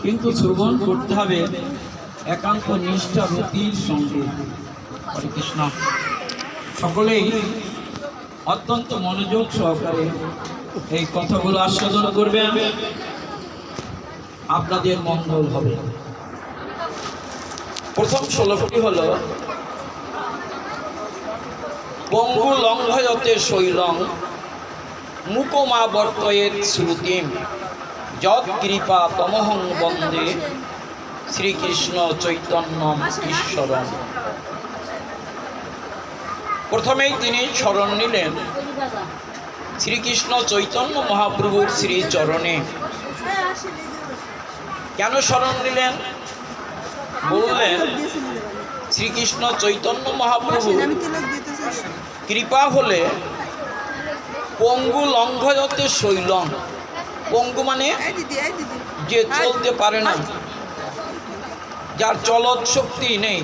কিন্তু শ্রবণ করতে হবে একান্ত নিষ্ঠা রতির সঙ্গে। হরে কৃষ্ণ। সকলেই অত্যন্ত মনোযোগ সহকারে এই কথাগুলো আস্বাদন করবেন, আপনাদের মঙ্গল হবে। প্রথম শ্লোকটি হল পঙ্গু লঙ্ঘয়তে শৈলং মুকমা বর্তয়েত শ্রুতিম যৎ কৃপা তমহং বন্দে শ্রীকৃষ্ণ চৈতন্যম ঈশ্বরম। প্রথমেই তিনি শরণ নিলেন শ্রীকৃষ্ণ চৈতন্য মহাপ্রভুর শ্রীচরণে। কেন শরণ নিলেন? বললেন শ্রীকৃষ্ণ চৈতন্য মহাপ্রভু কৃপা হলে পঙ্গু লঙ্ঘয়তে শৈলং। পঙ্গু মানে যে চলতে পারে না, যার চলৎ শক্তি নেই,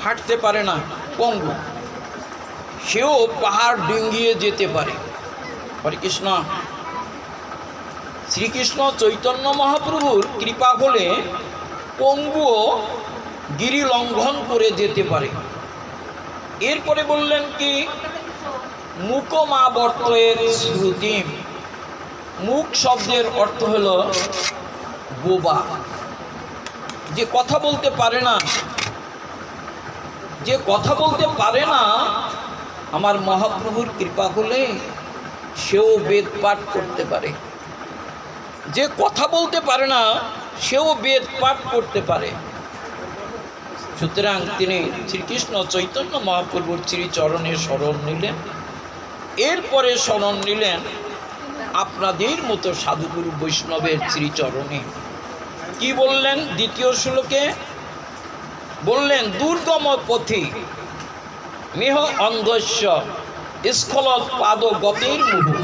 হাঁটতে পারে না, পঙ্গু, সেও পাহাড় ডিঙ্গিয়ে যেতে পারে। হরে কৃষ্ণ। শ্রীকৃষ্ণ চৈতন্য মহাপ্রভুর কৃপা হলে পঙ্গুও গিরি লঙ্ঘন করে যেতে পারে। এরপরে বললেন কি মুকমাবর্তয়ের শ্রুতিম। মুখ শব্দের অর্থ হল বোবা, যে কথা বলতে পারে না। যে কথা বলতে পারে না, আমার মহাপ্রভুর কৃপা হলে সেও বেদ পাঠ করতে পারে। যে কথা বলতে পারে না, সেও বেদ পাঠ করতে পারে। সুতরাং তিনি শ্রীকৃষ্ণ চৈতন্য মহাপ্রভুর শ্রীচরণে শরণ নিলেন। এরপরে শরণ নিলেন আপনাদের মতো সাধুগুরু বৈষ্ণবের শ্রীচরণে। কি বললেন? দ্বিতীয় শ্লোকে বললেন দুর্গম পথে মেহ অন্ধস্য স্খলত পাদ গতের মুহু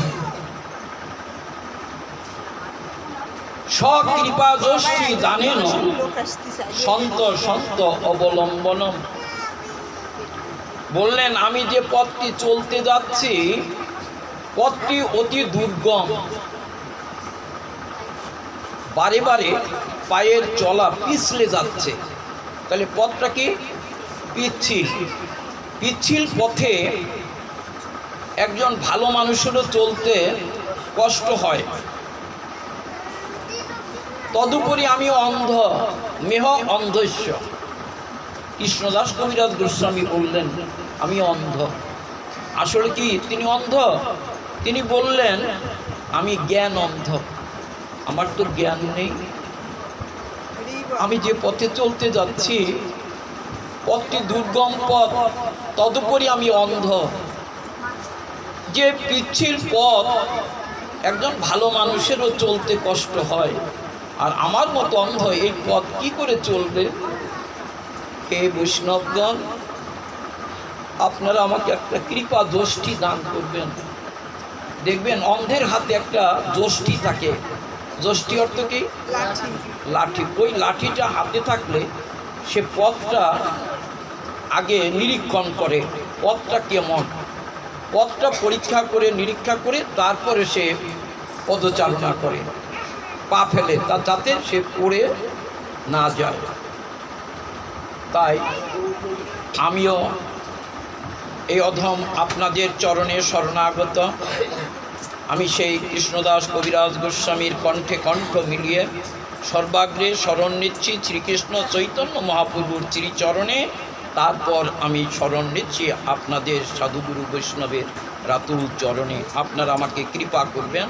সকৃপা যষ্টি দানেন সন্ত সন্ত অবলম্বনম। বললেন আমি যে পথটি চলতে যাচ্ছি, পথটি অতি দুর্গম, বারে বারে পায়ের চলা পিছলে যাচ্ছে। তাহলে পথটা কি? পিচ্ছিল। পিচ্ছিল পথে একজন ভালো মানুষেরও চলতে কষ্ট হয়। তদুপরি আমি অন্ধ, মেহ অন্ধস্য। কৃষ্ণদাস কবিরাজ গোস্বামী বললেন আমি অন্ধ। আসলে কি তিনি অন্ধ? তিনি বললেন আমি জ্ঞান অন্ধ, আমার তো জ্ঞান নেই। আমি যে পথে চলতে যাচ্ছি, পথটি দুর্গম পথ, তদুপরি আমি অন্ধ। যে পিচ্ছিল পথ একজন ভালো মানুষেরও চলতে কষ্ট হয়, আর আমার মতো অন্ধ এই পথ কি করে চলবে? হে বৈষ্ণবগণ, আপনারা আমাকে একটা কৃপা যষ্টি দান করবেন। দেখবেন অন্ধের হাতে একটা যষ্টি থাকে। যষ্টি অর্থ কি? লাঠি। ওই লাঠিটা হাতে থাকলে সে পথটা আগে নিরীক্ষণ করে, পথটা কেমন, পথটা পরীক্ষা করে নিরীক্ষা করে তারপরে সে পদচারণা করে, পা ফেলে, তা যাতে সে পড়ে না যায়। তাই আমিও এই অধম আপনাদের চরণে শরণাগত। আমি সেই কৃষ্ণদাস কবিরাজ গোস্বামীর কণ্ঠে কণ্ঠ মিলিয়ে সর্বাগ্রে শরণ নিচ্ছি শ্রীকৃষ্ণ চৈতন্য মহাপ্রভুর শ্রীচরণে। তারপর আমি শরণ নিচ্ছি আপনাদের সাধুগুরু বৈষ্ণবের রাতুল চরণে। আপনারা আমাকে কৃপা করবেন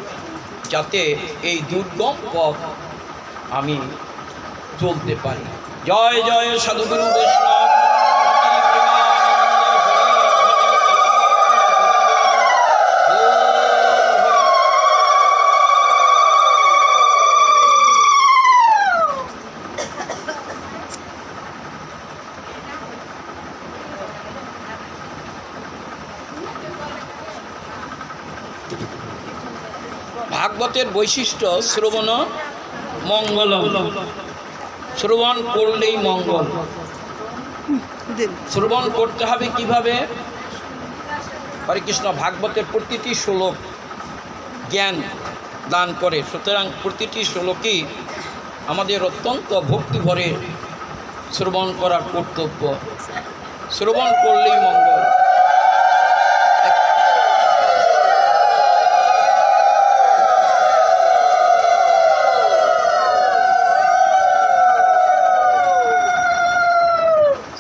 যাতে এই দুর্গম পথ আমি চলতে পারি। জয় জয় সাধুগুরু বৈষ্ণব। ভাগবতের বৈশিষ্ট্য শ্রবণ মঙ্গলম। শ্রবণ করলেই মঙ্গল। শ্রবণ করতে হবে কিভাবে? হরে কৃষ্ণ। ভাগবতের প্রতিটি শ্লোক জ্ঞান দান করে। সুতরাং প্রতিটি শ্লোকই আমাদের অত্যন্ত ভক্তিভরে শ্রবণ করার কর্তব্য। শ্রবণ করলেই মঙ্গল।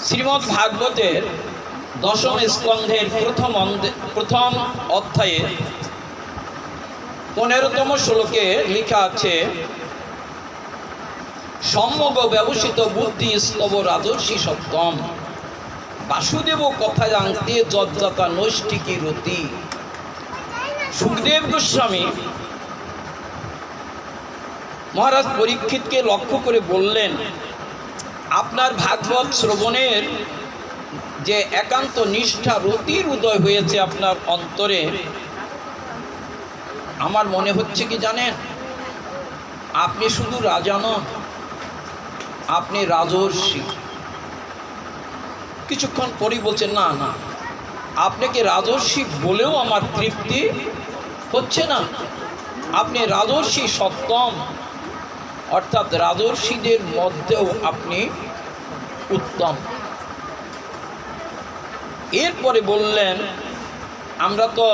শ্রীমদ্ ভাগবতের দশম স্কন্ধের প্রথম অধ্যায়ে 15তম শ্লোকে লেখা আছে, সম্যগ ব্যবসিত বুদ্ধি স্তব রাজর্ষি সত্যম বাসুদেব কথা জানতে যজ্জাতা নৈষ্ঠিকী রতি। সুখদেব গোস্বামী মহারাজ পরীক্ষিতকে লক্ষ্য করে বললেন, আপনার ভাগবত শ্রবণের যে একান্ত নিষ্ঠা রতির উদয় হয়েছে আপনার অন্তরে, আমার মনে হচ্ছে কি জানেন, আপনি শুধু রাজা নন, আপনি রাজর্ষি। কিছুক্ষণ পরই বলছেন, না না, আপনাকে রাজর্ষি বলেও আমার তৃপ্তি হচ্ছে না, আপনি রাজর্ষি সত্যম, অর্থাৎ রাজর্ষিদের মধ্যেও আপনি উত্তম। এরপরে বললেন, আমরা তো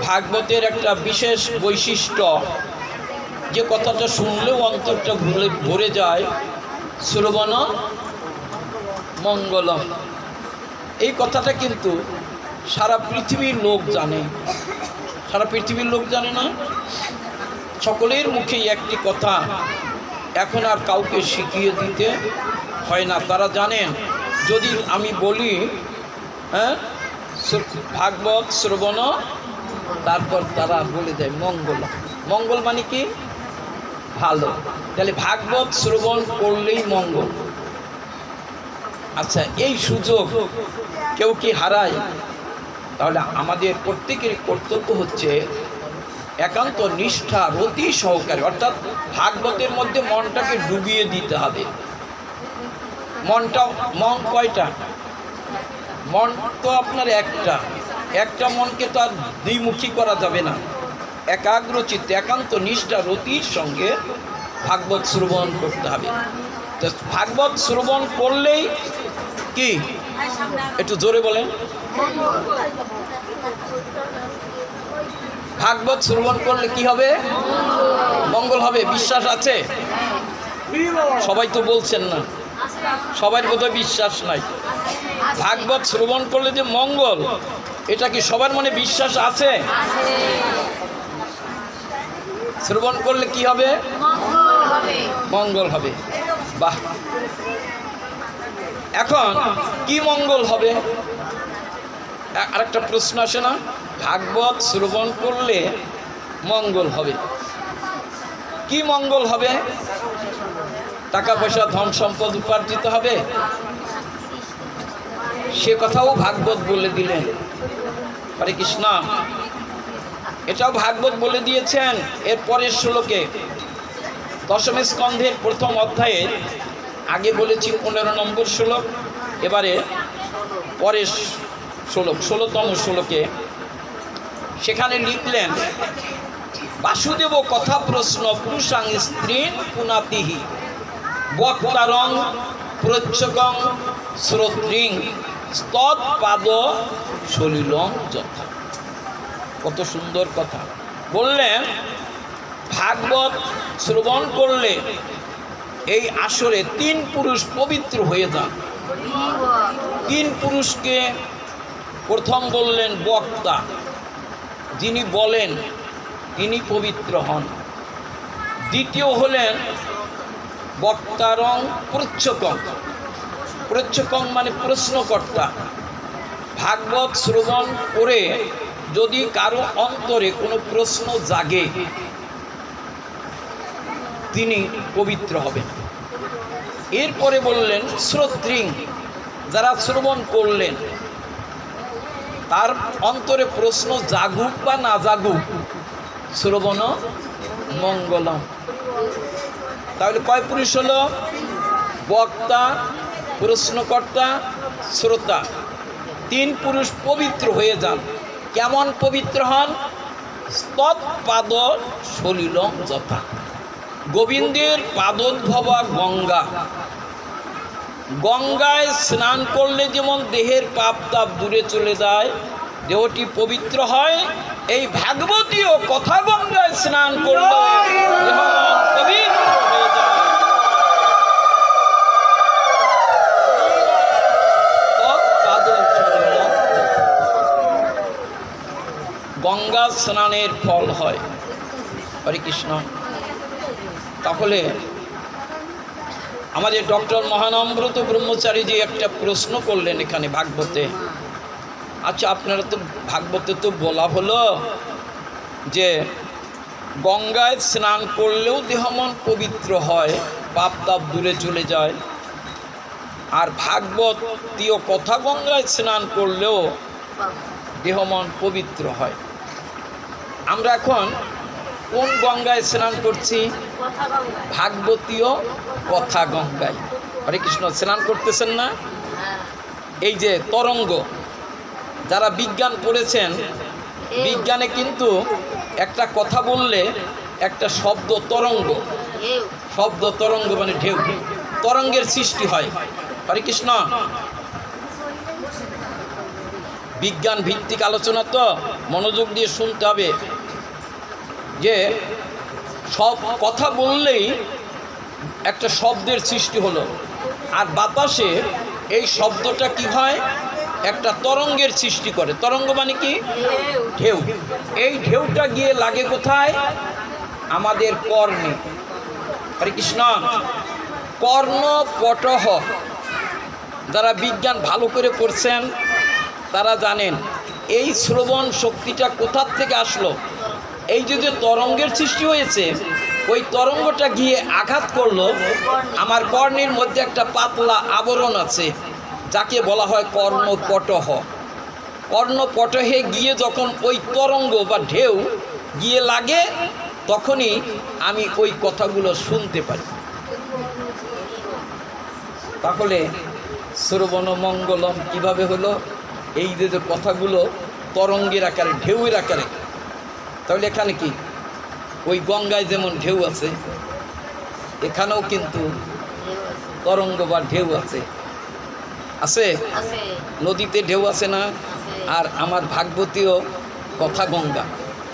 ভাগবতের একটা বিশেষ বৈশিষ্ট্য, যে কথাটা শুনলেও অন্তরটা ভরে যায়, শ্রবণ মঙ্গলম। এই কথাটা কিন্তু সারা পৃথিবীর লোক জানে। সারা পৃথিবীর লোক জানে না? সকলের মুখেই একটি কথা, এখন আর কাউকে শিখিয়ে দিতে হয় না। তারা জানেন, যদি আমি বলি ভাগবত শ্রবণ, তারপর তারা বলে দেয় মঙ্গল। মঙ্গল মানে কি? ভালো। তাহলে ভাগবত শ্রবণ করলেই মঙ্গল। আচ্ছা, এই সুযোগ কেউ কি হারায়? তাহলে আমাদের প্রত্যেকের কর্তব্য হচ্ছে একান্ত নিষ্ঠা রতি সহকারে, অর্থাৎ ভাগবতের মধ্যে মনটাকে ডুবিয়ে দিতে হবে। মন কয়টা? মন তো আপনার একটা মনকে তো আর দ্বিমুখী করা যাবে না। একাগ্রচিত্তে একান্ত নিষ্ঠা রতির সঙ্গে ভাগবত শ্রবণ করতে হবে। ভাগবত শ্রবণ করলেই কি, একটু জোরে বলেন, ভাগবত শ্রবণ করলে কি হবে? মঙ্গল হবে। বিশ্বাস আছে? সবাই তো বলছেন না, সবার বোধহয় বিশ্বাস নাই। ভাগবত শ্রবণ করলে যে মঙ্গল, এটা কি সবার মনে বিশ্বাস আছে? শ্রবণ করলে কি হবে? মঙ্গল হবে। বাহ! এখন কি মঙ্গল হবে? আরেকটা প্রশ্ন আসে না? ভাগবত শ্রবণ করলে মঙ্গল হবে, কি মঙ্গল হবে? টাকা পয়সা ধন সম্পদ উপার্জিত হবে, সে কথাও ভাগবত বলে দিলেন। হরে কৃষ্ণ। এটাও ভাগবত বলে দিয়েছেন এর পরের শ্লোকে, দশম স্কন্ধের প্রথম অধ্যায়ে। আগে বলেছি 15 নম্বর শ্লোক, এবারে পরের শ্লোক 16তম শ্লোকে সেখানে লিখলেন, বাসুদেব কথা প্রশ্ন পুরুষাং স্ত্রীন পুনাতিহি বক্তারং প্রচ্ছকং শ্রোত্রিং তৎপাদ সলিলং যথা। কত সুন্দর কথা বললেন। ভাগবত শ্রবণ করলে এই আসরে 3 পুরুষ পবিত্র হয়ে যান। 3 পুরুষকে প্রথম বললেন বক্তা, যিনি বলেন তিনি পবিত্র হন। দ্বিতীয় হলেন বক্তারং প্রচ্ছকং। প্রচ্ছকং মানে প্রশ্নকর্তা। ভাগবত শ্রবণ করে যদি কারো অন্তরে কোনো প্রশ্ন জাগে, তিনি পবিত্র হবেন। এরপরে বললেন শ্রোত্রিং, যারা শ্রবণ করলেন তার অন্তরে প্রশ্ন জাগুক বা না জাগুক, শ্রবণ মঙ্গলম। তাহলে কয় পুরুষ হলো? বক্তা, প্রশ্নকর্তা, শ্রোতা। 3 পুরুষ পবিত্র হয়ে যান। কেমন পবিত্র হন? তৎপাদ সলিলং যথা। গোবিন্দের পাদোদ্ভবা গঙ্গা, গঙ্গায় স্নান করলে যেমন দেহের পাপ তাপ দূরে চলে যায়, দেহটি পবিত্র হয়, এই ভাগবতীয় কথা গঙ্গায় স্নান করলে দেহ পবিত্র হয়ে যায়। গঙ্গা স্নানের ফল হয়। হরে কৃষ্ণ। তাহলে আমাদের ডক্টর মহানম্রত ব্রহ্মচারীজি একটা প্রশ্ন করলেন এখানে ভাগবতে। আচ্ছা, আপনারা তো ভাগবতে তো বলা হলো যে গঙ্গায় স্নান করলেও দেহ মন পবিত্র হয়, পাপ তাপ দূরে চলে যায়, আর ভাগবতীয় কথা গঙ্গায় স্নান করলেও দেহ মন পবিত্র হয়। আমরা এখন কোন গঙ্গায় স্নান করছি? ভাগবতীয় কথা গঙ্গায়। হরে কৃষ্ণ। স্নান করতেছেন না? এই যে তরঙ্গ, যারা বিজ্ঞান পড়েছেন, বিজ্ঞানে কিন্তু একটা কথা বললে একটা শব্দ তরঙ্গ, শব্দ তরঙ্গ মানে ঢেউ, তরঙ্গের সৃষ্টি হয়। হরে কৃষ্ণ। বিজ্ঞান ভিত্তিক আলোচনা তো মনোযোগ দিয়ে শুনতে হবে। যে সব কথা বললেই একটা শব্দের সৃষ্টি হলো, আর বাতাসে এই শব্দটা কি হয়? একটা তরঙ্গের সৃষ্টি করে। তরঙ্গ মানে কি? ঢেউ। এই ঢেউটা গিয়ে লাগে কোথায়? আমাদের কর্ণে। হরে কৃষ্ণ। কর্ণপটহ, যারা বিজ্ঞান ভালো করে পড়ছেন তারা জানেন এই শ্রবণ শক্তিটা কোথার থেকে আসলো। এই যে তরঙ্গের সৃষ্টি হয়েছে, ওই তরঙ্গটা গিয়ে আঘাত করলো আমার কর্ণের মধ্যে একটা পাতলা আবরণ আছে, যাকে বলা হয় কর্ণপটহ। কর্ণপটহে গিয়ে যখন ওই তরঙ্গ বা ঢেউ গিয়ে লাগে, তখনই আমি ওই কথাগুলো শুনতে পারি। তাহলে শ্রবণ মঙ্গলম কিভাবে হলো? এই যে কথাগুলো তরঙ্গের আকারে, ঢেউয়ের আকারে। তাহলে এখানে কি ওই গঙ্গায় যেমন ঢেউ আছে, এখানেও কিন্তু তরঙ্গ বা ঢেউ আছে। আছে? নদীতে ঢেউ আছে না? আর আমার ভাগবতীয় কথা গঙ্গা,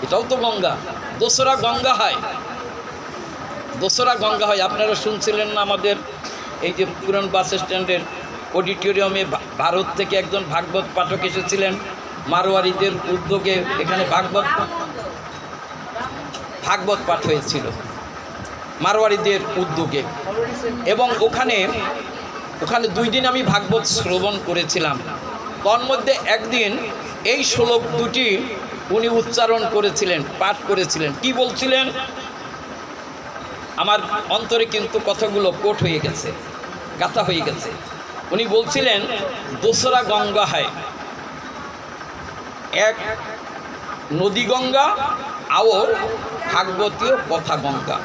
এটাও তো গঙ্গা। দোসরা গঙ্গা হয়, দোসরা গঙ্গা হয়। আপনারা শুনছিলেন না আমাদের এই যে পুরান বাস স্ট্যান্ডের অডিটোরিয়ামে ভারত থেকে একজন ভাগবত পাঠক এসেছিলেন, মারোয়ারিদের উদ্যোগে এখানে ভাগবত পাঠ হয়েছিল মারোয়ারিদের উদ্যোগে। এবং ওখানে 2 দিন আমি ভাগবত শ্রবণ করেছিলাম। তন্মধ্যে একদিন এই শ্লোক দুটি উনি উচ্চারণ করেছিলেন, পাঠ করেছিলেন। কি বলছিলেন? আমার অন্তরে কিন্তু কথাগুলো কোট হয়ে গেছে, গাথা হয়ে গেছে। উনি বলছিলেন দোসরা গঙ্গা হয়, এক নদী গঙ্গা और भागवतीय कथा गंगा।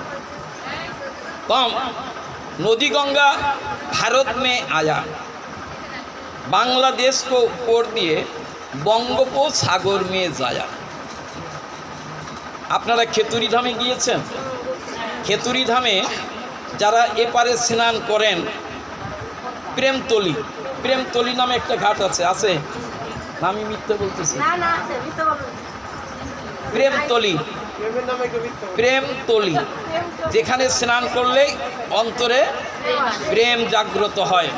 कम नदी गंगा भारत में आया, बांग्लादेश को ऊपर दिए बंगोपसागर में जाया। আপনারা খেতুরি ধামে গিয়েছেন? খেতুরি ধামে যারা এপারে স্নান করেন, প্রেমতলি, প্রেমতলি নামে একটা ঘাট আছে, আছে না? আমি মিথ্যা বলতেছি? না না, আছে, মিথ্যা বলতেছি। প্রেমতলি, প্রেমতলি, যেখানে স্নান করলে অন্তরে প্রেম জাগ্রত হয়।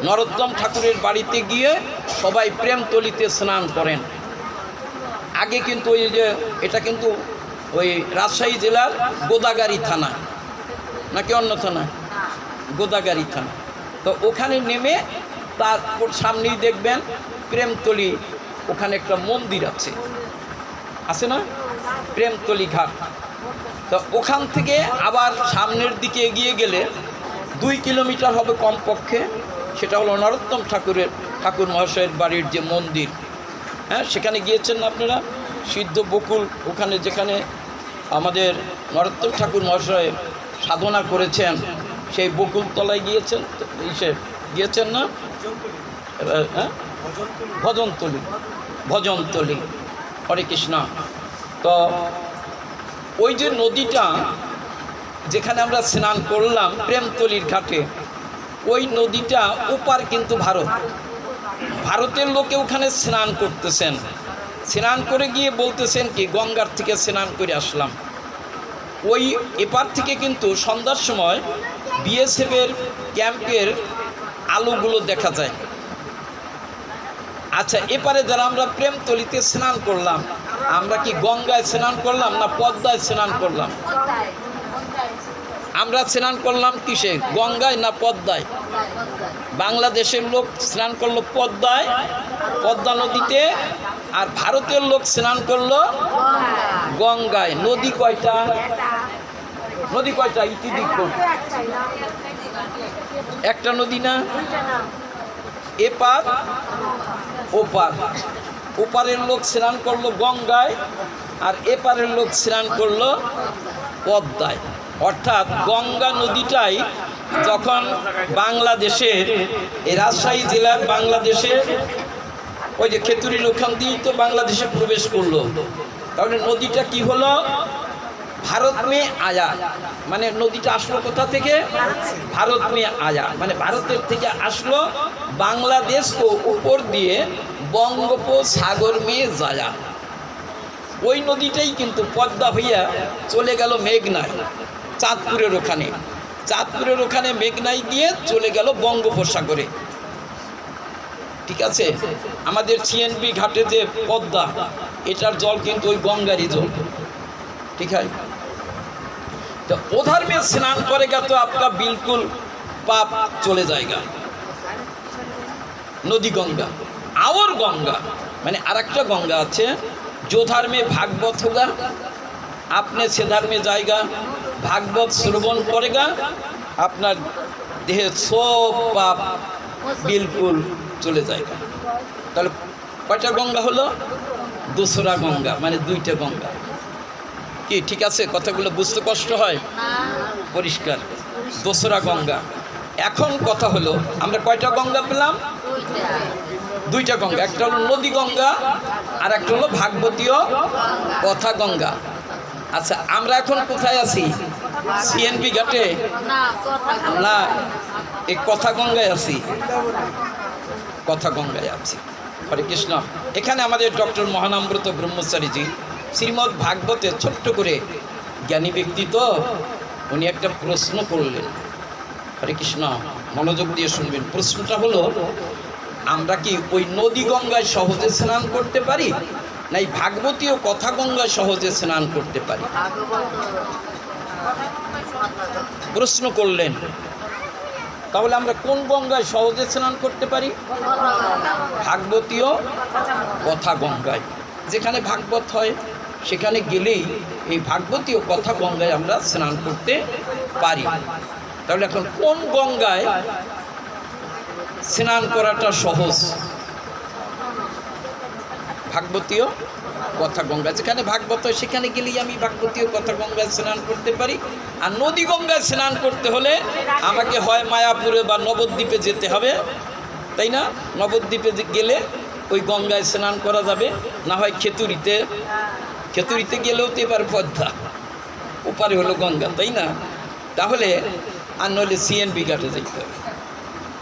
নরোত্তম ঠাকুরের বাড়িতে গিয়ে সবাই প্রেমতলিতে স্নান করেন। আগে কিন্তু ওই যে এটা কিন্তু ওই রাজশাহী জেলার গোদাগাড়ি থানা, নাকি অন্য থানা? গোদাগাড়ি থানা। তো ওখানে নেমে তার সামনেই দেখবেন প্রেমতলি, ওখানে একটা মন্দির আছে, আছে না? প্রেমতলি ঘাট। তো ওখান থেকে আবার সামনের দিকে এগিয়ে গেলে 2 কিলোমিটার হবে কমপক্ষে, সেটা হলো নরোত্তম ঠাকুর মহাশয়ের বাড়ির যে মন্দির। হ্যাঁ, সেখানে গিয়েছেন না আপনারা? সিদ্ধ বকুল, ওখানে যেখানে আমাদের নরোত্তম ঠাকুর মহাশয় সাধনা করেছেন, সেই বকুলতলায় গিয়েছেন, গিয়েছেন না? হ্যাঁ, ভজনতলি, ভজনতলি। হরে কৃষ্ণ। তো ওই যে নদীটা যেখানে আমরা স্নান করলাম প্রেমতলির ঘাটে, ওই নদীটা ওপার কিন্তু ভারতের লোকে ওখানে স্নান করতেছেন। স্নান করে গিয়ে বলতেছেন কি গঙ্গার থেকে স্নান করে আসলাম। ওই এপার থেকে কিন্তু সন্ধ্যার সময় বিএসএফের ক্যাম্পের আলোগুলো দেখা যায়। আচ্ছা, এপারে যারা আমরা প্রেমতলিতে স্নান করলাম, আমরা কি গঙ্গায় স্নান করলাম না পদ্মায় স্নান করলাম? আমরা স্নান করলাম কিসে, গঙ্গায় না পদ্মায়? বাংলাদেশের লোক স্নান করলো পদ্মায়, পদ্মা নদীতে, আর ভারতের লোক স্নান করলো গঙ্গায়। নদী কয়টা? নদী কয়টা? ইতিদিক একটা নদী না? এপার ওপার। ওপারের লোক স্নান করলো গঙ্গায় আর এপারের লোক স্নান করলো পদ্মায়। অর্থাৎ গঙ্গা নদীটাই যখন বাংলাদেশের এই রাজশাহী জেলার বাংলাদেশের ওই যে খেতুরির ওখান দিয়েই তো বাংলাদেশে প্রবেশ করলো। তাহলে নদীটা কি হলো? ভারত মে আয়া, মানে নদীটা আসলো কোথা থেকে? ভারত মে আয়া, মানে ভারতের থেকে আসলো বাংলাদেশকে উপর দিয়ে বঙ্গোপসাগর মে যায়। ওই নদীটাই কিন্তু পদ্মা হইয়া চলে গেল মেঘনায়, চাঁদপুরের ওখানে। চাঁদপুরের ওখানে মেঘনায় গিয়ে চলে গেল বঙ্গোপসাগরে। ঠিক আছে, আমাদের সিএনবি ঘাটে যে পদ্মা, এটার জল কিন্তু ওই গঙ্গারই জল। ठीक है, तो उधर में स्नान करेगा तो आपका बिल्कुल पाप चले जाएगा। नदी गंगा और गंगा मैंने आरेकटा गंगा আছে, जो धार में भागवत होगा आपने से धार में जाएगा, भागवत श्रवण करेगा, अपना देह सब पाप बिल्कुल चले जाएगा। তাহলে কয়টা গঙ্গা হলো? দোসরা গঙ্গা, মানে দুইটা গঙ্গা। কি ঠিক আছে? কথাগুলো বুঝতে কষ্ট হয়? পরিষ্কার, দোসরা গঙ্গা। এখন কথা হলো আমরা কয়টা গঙ্গা পেলাম? দুইটা গঙ্গা, একটা হলো নদী গঙ্গা আর একটা হলো ভাগবতীয় কথা গঙ্গা। আচ্ছা, আমরা এখন কোথায় আছি? সিএনপি ঘাটে না, এই কথা গঙ্গায় আছি, কথা গঙ্গায় আছি। হরে কৃষ্ণ। এখানে আমাদের ডক্টর মহানামব্রত ব্রহ্মচারীজি শ্রীমদ্ ভাগবতে ছোট্ট করে, জ্ঞানী ব্যক্তি তো, উনি একটা প্রশ্ন করলেন। হরে কৃষ্ণ, মনোযোগ দিয়ে শুনবেন। প্রশ্নটা হলো, আমরা কি ওই নদী গঙ্গায় সহজে স্নান করতে পারি, না এই ভাগবতীয় কথা গঙ্গায় সহজে স্নান করতে পারি? প্রশ্ন করলেন। তাহলে আমরা কোন গঙ্গায় সহজে স্নান করতে পারি? ভাগবতীয় কথা গঙ্গায়। যেখানে ভাগবত হয় সেখানে গেলেই এই ভাগবতীয় কথা গঙ্গায় আমরা স্নান করতে পারি। তাহলে এখন কোন গঙ্গায় স্নান করাটা সহজ? ভাগবতীয় কথা গঙ্গা। যেখানে ভাগবত হয় সেখানে গেলেই আমি ভাগবতীয় কথা গঙ্গায় স্নান করতে পারি। আর নদী গঙ্গায় স্নান করতে হলে আমাকে হয় মায়াপুরে বা নবদ্বীপে যেতে হবে, তাই না? নবদ্বীপে গেলে ওই গঙ্গায় স্নান করা যাবে, না হয় খেতুরিতে। খেতুরিতে গেলেও তো এবার পদ্মা, ওপারে হলো গঙ্গা, তাই না? তাহলে আর নইলে সিএনবি ঘাটে যেতে হবে।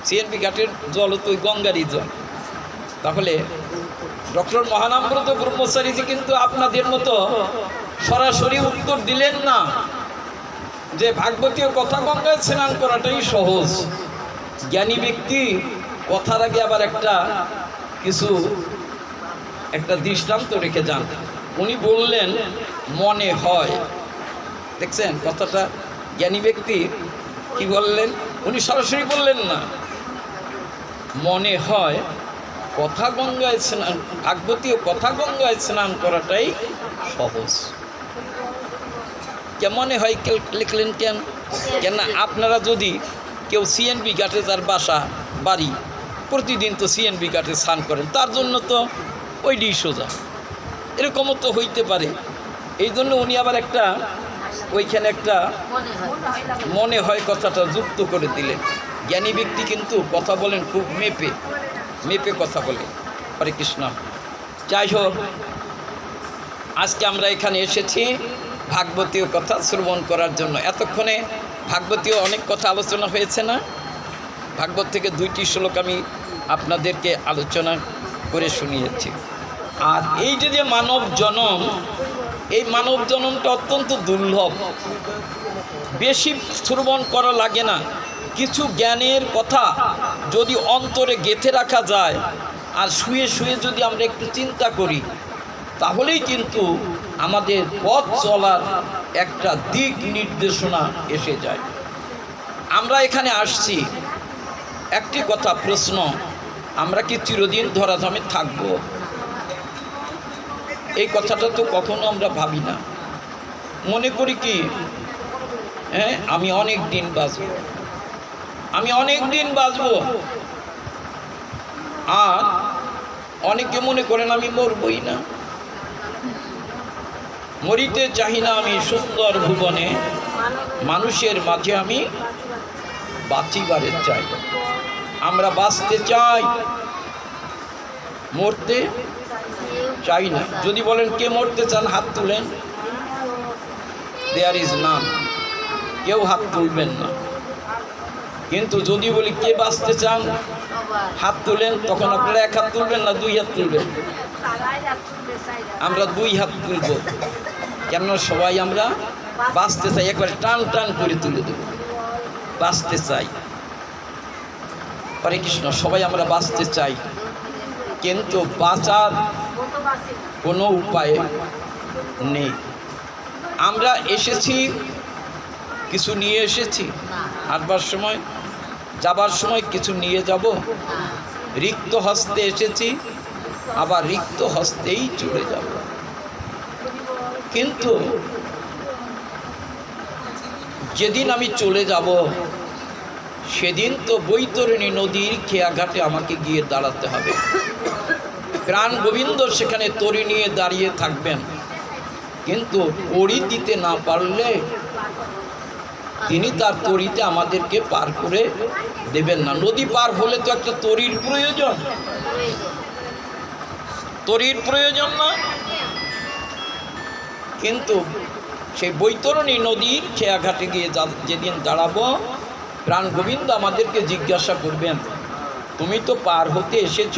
সিএনবি ঘাটের জল তো ওই গঙ্গারই জল। তাহলে ডক্টর মহানামব্রত ব্রহ্মচারীজি কিন্তু আপনাদের মতো সরাসরি উত্তর দিলেন না যে ভাগবতীয় কথা গঙ্গায় স্নান করাটাই সহজ। জ্ঞানী ব্যক্তি কথার আগে আবার একটা দৃষ্টান্ত রেখে যান। উনি বললেন মনে হয়। দেখছেন কথাটা? জ্ঞানী ব্যক্তি কি বললেন? উনি সরাসরি বললেন না, মনে হয় কথা গঙ্গায় স্নান, ভাগবতীয় কথা গঙ্গায় স্নান করাটাই সহজ। কেমনে হয় লিখলেন কেন? কেন আপনারা যদি কেউ সিএনবি ঘাটে তার বাসা বাড়ি, প্রতিদিন তো সিএনবি ঘাটে স্নান করেন, তার জন্য তো ওইটাই সোজা। এরকমও তো হইতে পারে। এই জন্য উনি আবার ওইখানে একটা মনে হয় কথাটা যুক্ত করে দিলেন। জ্ঞানী ব্যক্তি কিন্তু কথা বলেন খুব মেপে কথা বলে। হরে কৃষ্ণ। যাই হোক, আজকে আমরা এখানে এসেছি ভাগবতীয় কথা শ্রবণ করার জন্য। এতক্ষণে ভাগবতীয় অনেক কথা আলোচনা হয়েছে না? ভাগবত থেকে 2টি শ্লোক আমি আপনাদেরকে আলোচনা করে শুনিয়েছি। আর এই যে মানব জনম, এই মানব জনমটা অত্যন্ত দুর্লভ। বেশি শ্রবণ করা লাগে না, কিছু জ্ঞানের কথা যদি অন্তরে গেঁথে রাখা যায় আর শুয়ে শুয়ে যদি আমরা একটু চিন্তা করি, তাহলেই কিন্তু আমাদের পথ চলার একটা দিক নির্দেশনা এসে যায়। আমরা এখানে আসছি, একটি কথা প্রশ্ন, আমরা কি চিরদিন ধরাধামে থাকব? এই কথাটা তো কখনো আমরা ভাবি না। মনে করি কি, হ্যাঁ আমি অনেক দিন বাঁচব, আমি অনেক দিন বাঁচব। আর অনেকে মনে করেন আমি মরবই না, মরিতে চাহি না আমি সুন্দর ভুবনে, মানুষের মাঝে আমি বাঁচিবারে চাই। আমরা বাঁচতে চাই, মরতে চাই না। যদি বলেন কে মরতে চান হাত তুলেন, দেয়ার ইজ নান, কেউ হাত তুলবেন না। কিন্তু যদি বলি কে বাঁচতে চান হাত তুলেন, তখন আপনারা 1 হাত তুলবেন না 2 হাত তুলবেন? আমরা 2 হাত তুলব, কেন সবাই আমরা বাঁচতে চাই। একবারে টান টান করে তুলে দেব, বাঁচতে চাই। হরে কৃষ্ণ, সবাই আমরা বাঁচতে চাই, কিন্তু বাঁচার কোনো উপায় নেই। আমরা এসেছি, কিছু নিয়ে এসেছি, আসবার সময় যাবার সময় কিছু নিয়ে যাব। রিক্ত হস্তে এসেছি, আবার রিক্ত হস্তেই চলে যাব। কিন্তু যেদিন আমি চলে যাব, সেদিন তো বৈতরণী নদীর খেয়াঘাটে আমাকে গিয়ে দাঁড়াতে হবে। প্রাণ গোবিন্দ সেখানে তরি নিয়ে দাঁড়িয়ে থাকবেন, কিন্তু তরি দিতে না পারলে তিনি তার তরিতে আমাদেরকে পার করে দেবেন না। নদী পার হলে তো একটা তরির প্রয়োজন, তরির প্রয়োজন না? কিন্তু সেই বৈতরণী নদীর খেয়াঘাটে গিয়ে যেদিন দাঁড়াবো, প্রাণ গোবিন্দ আমাদেরকে জিজ্ঞাসা করবেন, তুমি তো পার হতে এসেছ,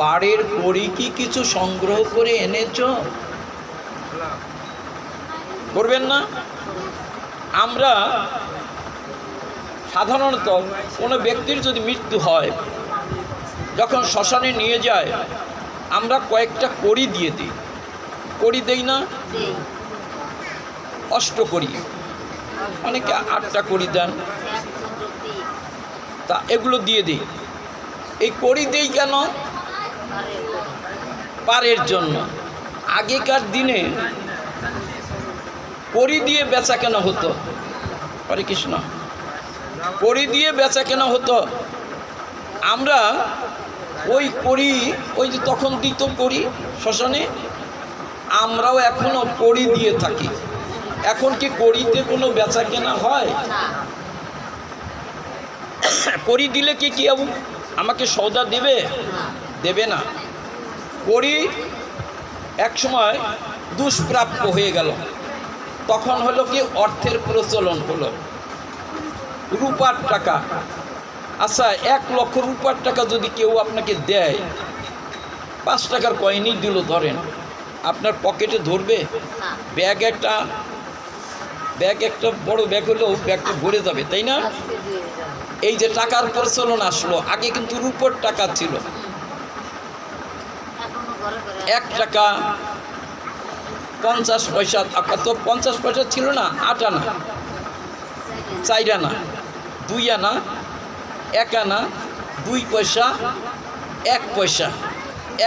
পাড়ের করি কি কিছু সংগ্রহ করে এনেছ? করবেন না? আমরা সাধারণত কোনো ব্যক্তির যদি মৃত্যু হয়, যখন শ্মশানে নিয়ে যায়, আমরা কয়েকটা কড়ি দিয়ে দিই। কড়ি দেই না? অষ্টকড়ি, অনেকে 8টা কড়ি দেন, তা এগুলো দিয়ে দিই। এই কড়ি দেই কেন? পারের জন্য। আগেকার দিনে কড়ি দিয়ে বেচা কেনা হতো। হরে কৃষ্ণ, কড়ি দিয়ে বেচা কেনা হতো। আমরা ওই কড়ি, ওই যে তখন দিত কড়ি শ্মশানে, আমরাও এখনো কড়ি দিয়ে থাকি। এখন কি কড়িতে কোনো বেচা কেনা হয়? কড়ি দিলে কি কেউ আমাকে সওদা দেবে? দেবে না। কড়ি এক সময় দুষ্প্রাপ্য হয়ে গেল, তখন হলো কি অর্থের প্রচলন হলো। রূপার টাকা, আচ্ছা 1 লক্ষ রূপার টাকা যদি কেউ আপনাকে দেয়, 5 টাকার কয়েনই দিল ধরেন, আপনার পকেটে ধরবে? ব্যাগ একটা বড় ব্যাগ হলেও ব্যাগটা ভরে যাবে, তাই না? এই যে টাকার প্রচলন আসলো, আগে কিন্তু রূপোর টাকা ছিল। 1 টাকা 50 পয়সা, তো 50 পয়সা ছিল না, 8 আনা, 4 আনা, 2 আনা, 1 আনা, 2 পয়সা, 1 পয়সা।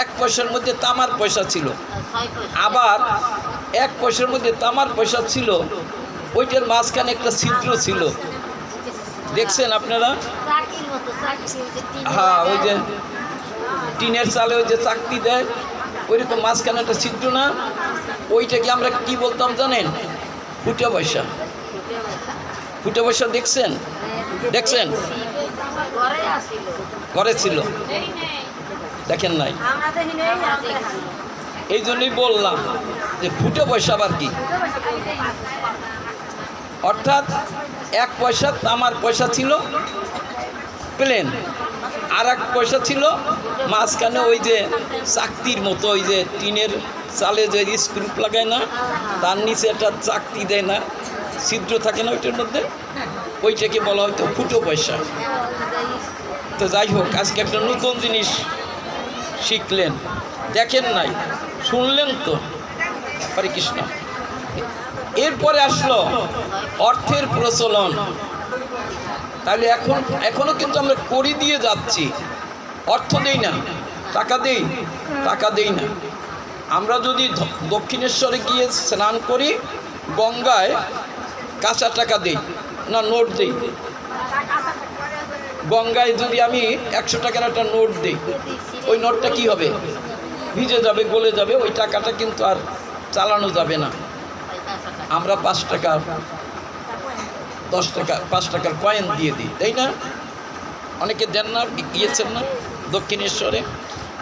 1 পয়সার মধ্যে তামার পয়সা ছিল, আবার 1 পয়সার মধ্যে তামার পয়সা ছিল, ওইটার মাঝখানে একটা ছিদ্র ছিল, দেখছেন আপনারা? হ্যাঁ, ওই যে টিনের চালে ওই যে চাকতি দেয়, ওইরকম মাঝখানে একটা ছিদ্র না? ওইটাকে আমরা কি বলতাম জানেন? ফুটা পয়সা। ফুটা পয়সা দেখছেন? দেখছেন? ঘরে ছিল, দেখেন নাই? এই জন্যই বললাম যে ফুটে পয়সা আবার কি, অর্থাৎ 1 পয়সা তামার পয়সা ছিল প্লেন, আর 1 পয়সা ছিল মাঝখানে ওই যে চাকতির মতো, ওই যে টিনের চালে যে স্ক্রুপ লাগায় না, তার নিচে একটা চাকতি দেয় না, ছিদ্র থাকে না ওইটার মধ্যে, ওইটাকে বলা হয়তো ফুটো পয়সা। তো যাই হোক, আজকে একটা নতুন জিনিস শিখলেন, দেখেন নাই, শুনলেন তো। হরে কৃষ্ণ। এরপরে আসলো অর্থের প্রচলন। তাহলে এখনো কিন্তু আমরা কড়ি দিয়ে যাচ্ছি, অর্থ দেই না, টাকা দেই না। আমরা যদি দক্ষিণেশ্বরে গিয়ে স্নান করি, গঙ্গায় কাঁচা টাকা দেই না নোট দেই? গঙ্গায় যদি আমি 100 টাকার একটা নোট দিই, ওই নোটটা কি হবে? ভিজে যাবে, গলে যাবে, ওই টাকাটা কিন্তু আর চালানো যাবে না। আমরা 5 টাকা 10 টাকা 5 টাকার কয়েন দিয়ে দিই, তাই না? অনেকে দেন না, গিয়েছেন না দক্ষিণেশ্বরে?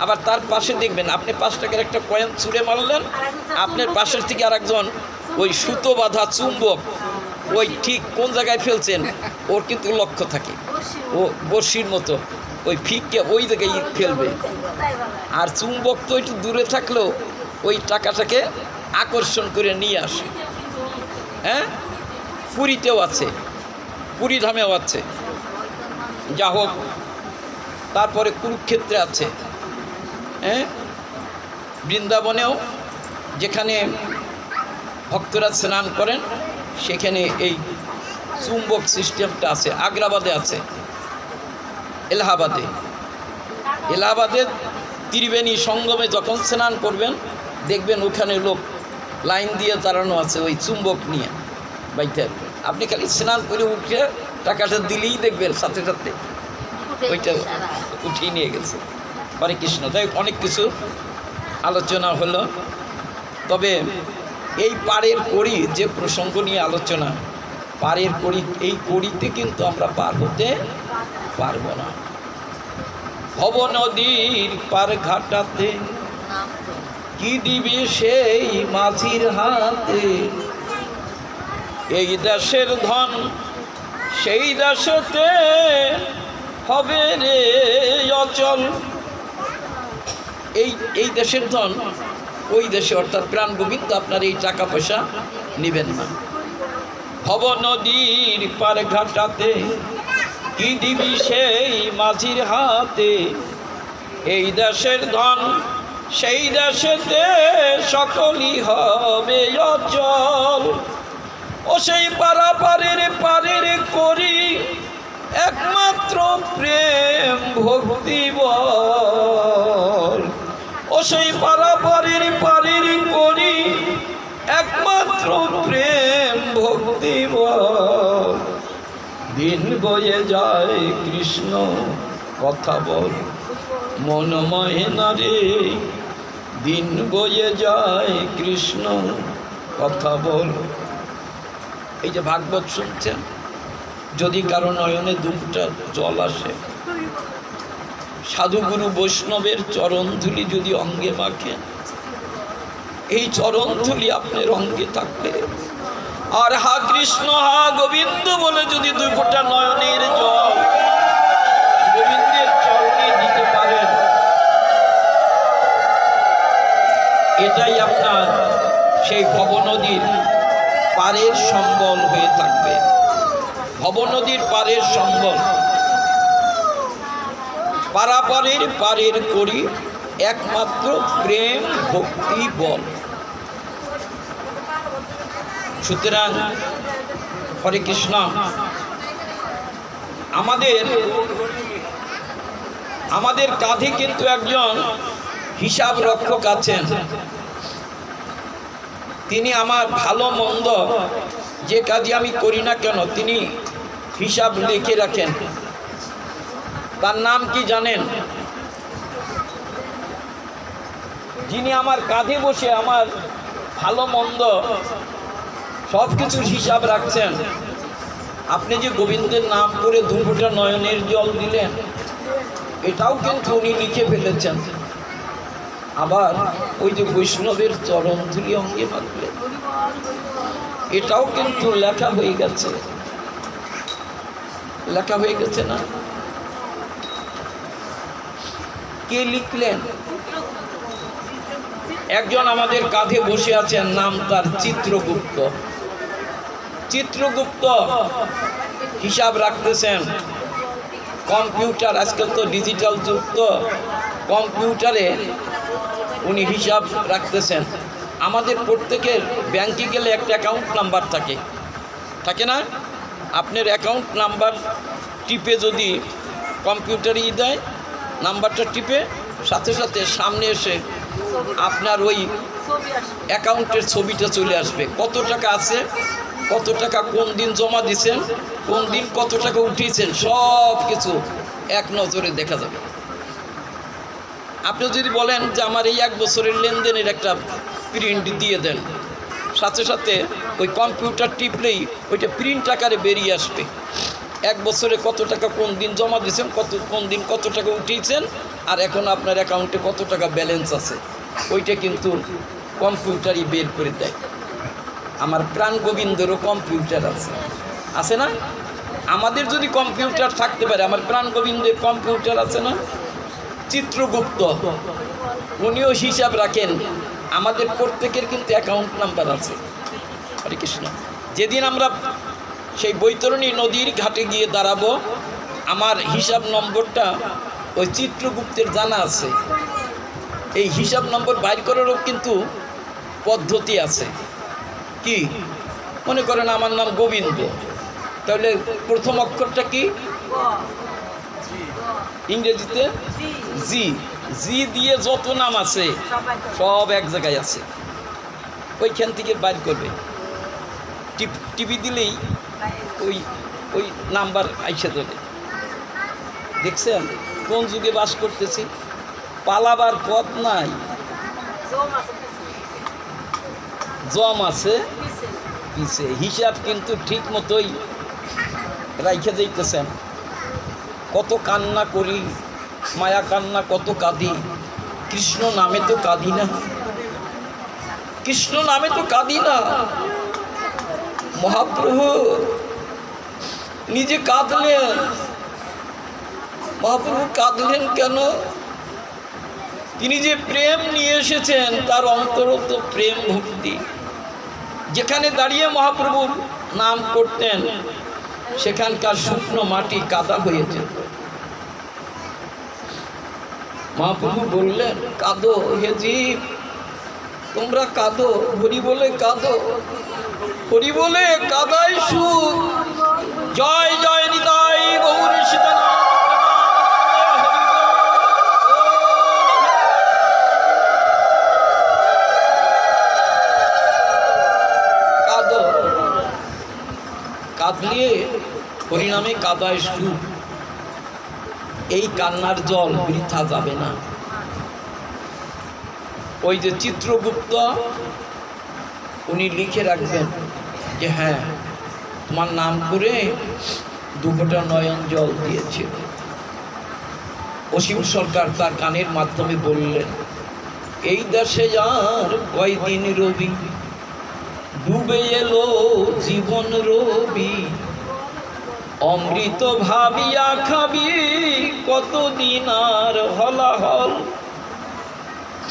আবার তার পাশে দেখবেন, আপনি 5 টাকার একটা কয়েন ছুঁড়ে মারলেন, আপনার পাশের থেকে আরেকজন ওই সুতো বাঁধা চুম্বক, ওই ঠিক কোন জায়গায় ফেলছেন ওর কিন্তু লক্ষ্য থাকে, ও বড়শির মতো ওই ফিককে ওই জায়গায় ফেলবে। আর চুম্বক তো একটু দূরে থাকলেও ওই টাকাটাকে আকর্ষণ করে নিয়ে আসে। হ্যাঁ, পুরীতেও আছে, পুরী ধামেও আছে, যা হোক। তারপরে কুরুক্ষেত্রে আছে, হ্যাঁ, বৃন্দাবনেও যেখানে ভক্তরা স্নান করেন সেখানে এই চুম্বক সিস্টেমটা আছে। আগ্রাবাদে আছে, এলাহাবাদে ত্রিবেণী সঙ্গমে যখন স্নান করবেন দেখবেন ওখানে লোক লাইন দিয়ে দাঁড়ানো আছে ওই চুম্বক নিয়ে বাইতে। আপনি খালি স্নান করে উঠে টাকাটা দিলেই দেখবেন সাথে সাথে ওইটা উঠিয়ে নিয়ে গেছে। হরে কৃষ্ণ। তাই অনেক কিছু আলোচনা হলো। তবে এই পাড়ের কড়ি যে প্রসঙ্গ নিয়ে আলোচনা, পাড়ের কড়ি, এই কড়িতে কিন্তু আমরা পার হতে পারবো না। ভব নদীর পার ঘাটাতে কি দিবি সেই মাঝির হাতে, এই দেশের ধন সেই দেশতে হবে রে অচল। এই দেশের ধন ওই দেশে, অর্থাৎ প্রাণ গোবিন্দ আপনার এই টাকা পয়সা নেবেন না। ভব নদীর পার ঘাটাতে কি দিবি সেই মাঝির হাতে, এই দেশের ধন সেই দেশেতে সকলই হবে অচল। ও সেই পারাপারের পারের করি একমাত্র প্রেম ভক্তি বল। ও সেই পারাপারের পারের করি একমাত্র প্রেম ভক্তি বল। দিন বয়ে যায় কৃষ্ণ কথা বল, মন মহেনা রে। দিন বয়ে যায় কৃষ্ণ কথা বল। এই যে ভাগবত শুনছেন, যদি কারো নয়নে দুটা জল আসে, সাধুগুরু বৈষ্ণবের চরণ ধুলি যদি অঙ্গে মাখেন, এই চরণ ধুলি আপনার অঙ্গে থাকবে, আর হা কৃষ্ণ হা গোবিন্দ বলে যদি 2 ফোঁটা নয়নের জল গোবিন্দের চরণে দিতে পারেন, এটাই আপনার সেই ভবনদীর পারের সম্বল হয়ে থাকবে। ভবনদীর পারের সম্বল, পারাপারের পারের করি একমাত্র প্রেম ভক্তি বল। সুতরাং হরে কৃষ্ণ। আমাদের কাঁধে কিন্তু একজন হিসাব রক্ষক আছেন। তিনি আমার ভালো মন্দ যে কাজে আমি করি না কেন তিনি হিসাব লিখে রাখেন। তার নাম কি জানেন? যিনি আমার কাঁধে বসে আমার ভালো মন্দ সব কিছুর হিসাব রাখছেন। আপনি যে গোবিন্দের নাম করে 2 ফোঁটা নয়নের জল দিলেন, এটাও কিন্তু উনি লিখে ফেলেছেন। আবার ওই যে বৈষ্ণবের চরণ ধুলি অঙ্গে মাখলেন, এটাও কিন্তু লেখা হয়ে গেছে, লেখা হয়ে গেছে না? কে লিখলেন? একজন আমাদের কাঁধে বসে আছেন, নাম তার চিত্রগুপ্ত। চিত্রগুপ্ত হিসাব রাখতেছেন কম্পিউটার, আজকাল তো ডিজিটাল যুগ, তো কম্পিউটারে উনি হিসাব রাখতেছেন। আমাদের প্রত্যেকের ব্যাংকে গেলে একটা অ্যাকাউন্ট নাম্বার থাকে, থাকে না? আপনার অ্যাকাউন্ট নাম্বার টিপে যদি কম্পিউটারে দেয়, নাম্বারটা টিপে সাথে সাথে সামনে এসে আপনার ওই অ্যাকাউন্টের ছবিটা চলে আসবে, কত টাকা আছে, কত টাকা কোন দিন জমা দিয়েছেন, কোন দিন কত টাকা উঠিয়েছেন, সব কিছু এক নজরে দেখা যাবে। আপনি যদি বলেন যে আমার এই 1 বছরের লেনদেনের একটা প্রিন্ট দিয়ে দেন, সাথে সাথে ওই কম্পিউটার টিপলেই ওইটা প্রিন্ট আকারে বেরিয়ে আসবে, 1 বছরে কত টাকা কোন দিন জমা দিয়েছেন, কোন দিন কত টাকা উঠিয়েছেন, আর এখন আপনার অ্যাকাউন্টে কত টাকা ব্যালেন্স আছে, ওইটা কিন্তু কম্পিউটারই বের করে দেয়। আমার প্রাণ গোবিন্দেরও কম্পিউটার আছে, আছে না? আমাদের যদি কম্পিউটার থাকতে পারে, আমার প্রাণ গোবিন্দের কম্পিউটার আছে না? চিত্রগুপ্ত উনিও হিসাব রাখেন, আমাদের প্রত্যেকের কিন্তু অ্যাকাউন্ট নাম্বার আছে। হরে কৃষ্ণ। যেদিন আমরা সেই বৈতরণী নদীর ঘাটে গিয়ে দাঁড়াবো, আমার হিসাব নম্বরটা ওই চিত্রগুপ্তের জানা আছে। এই হিসাব নম্বর বাইর করারও কিন্তু পদ্ধতি আছে। কি মনে করেন আমার নাম গোবিন্দ, তাহলে প্রথম অক্ষরটা কি? ইংরেজিতে জি। জি দিয়ে যত নাম আছে সব এক জায়গায় আছে, ওইখান থেকে বাইর করবে, টিভি দিলেই ওই ওই নাম্বার আইসা যাবে। দেখছেন কোন যুগে বাস করতেছি? পালাবার পথ নাই, জম আছে পিছে, হিসাব কিন্তু ঠিক মতোই রাইখে যাইতেছেন। কত কান্না করি, মায়া কান্না কত কাঁদি, কৃষ্ণ নামে তো কাঁদি না, কৃষ্ণ নামে তো কাঁদি না। মহাপ্রভু নিজে কাঁদলেন, মহাপ্রভু কাঁদলেন কেন? তিনি যে প্রেম নিয়ে এসেছেন, তার অন্তরত প্রেম ভক্তি। যেখানে দাঁড়িয়ে মহাপ্রভুর নাম করতেন, সেখানকার শুকনো মাটি কাদা হয়ে যেত। মহাপ্রভু বললেন, কাঁদো হে জীব, তোমরা কাঁদো, হরি বলে কাঁদো, হরি বলে কাদাই সুখ। জয় জয় নিতাই গৌর সীতানাথ। কাঁদো, কাঁদলে হরিনামে কাদায় সুখ। এই কান্নার জল বৃথা যাবে না। ওই যে চিত্রগুপ্ত উনি লিখে রাখবেন যে হ্যাঁ, তোমার নাম করে 2 ফোঁটা নয়ন জল দিয়েছিল। অসীম সরকার তার গানের মাধ্যমে বললেন, এই দেশে আর কয়দিন রবি, ডুবে এলো জীবন রবি, অমৃত ভাবিয়া খাবি কতদিন আর হলাহল।